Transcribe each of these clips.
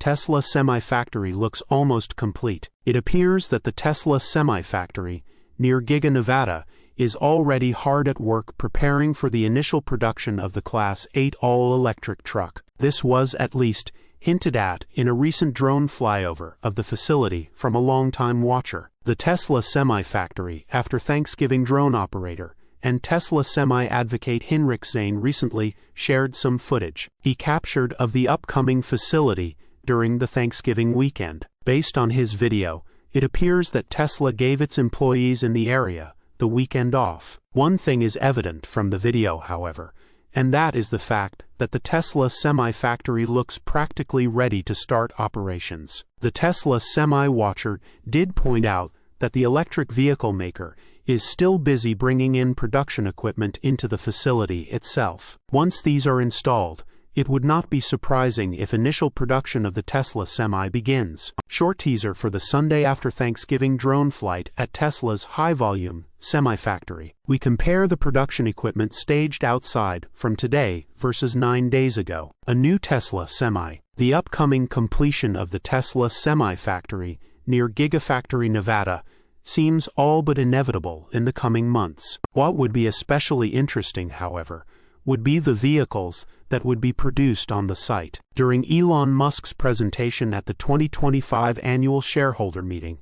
Tesla semi-factory looks almost complete. It appears that the Tesla semi-factory, near Giga Nevada, is already hard at work preparing for the initial production of the Class 8 all-electric truck. This was, at least, hinted at in a recent drone flyover of the facility from a longtime watcher. The Tesla semi-factory, after Thanksgiving drone operator and Tesla semi-advocate Hinrich Zane recently shared some footage he captured of the upcoming facility during the Thanksgiving weekend. Based on his video, it appears that Tesla gave its employees in the area the weekend off. One thing is evident from the video, however, and that is the fact that the Tesla semi-factory looks practically ready to start operations. The Tesla semi-watcher did point out that the electric vehicle maker is still busy bringing in production equipment into the facility itself. Once these are installed, it would not be surprising if initial production of the Tesla Semi begins. Short teaser for the Sunday after Thanksgiving drone flight at Tesla's high-volume semi-factory. We compare the production equipment staged outside from today versus 9 days ago. A new Tesla Semi. The upcoming completion of the Tesla Semi-factory near Gigafactory, Nevada, seems all but inevitable in the coming months. What would be especially interesting, however, would be the vehicles that would be produced on the site. During Elon Musk's presentation at the 2025 annual shareholder meeting,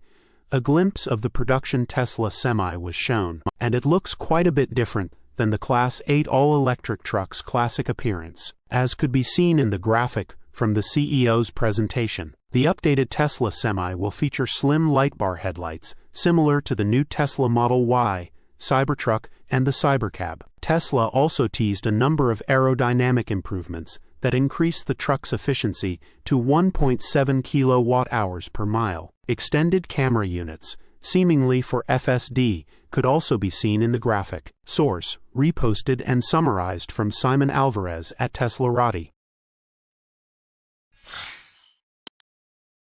a glimpse of the production Tesla Semi was shown, and it looks quite a bit different than the Class 8 all-electric truck's classic appearance, as could be seen in the graphic from the CEO's presentation. The updated Tesla Semi will feature slim light bar headlights, similar to the new Tesla Model Y, Cybertruck, and the Cybercab. Tesla also teased a number of aerodynamic improvements that increase the truck's efficiency to 1.7 kilowatt-hours per mile. Extended camera units, seemingly for FSD, could also be seen in the graphic. Source: reposted and summarized from Simon Alvarez at teslarati.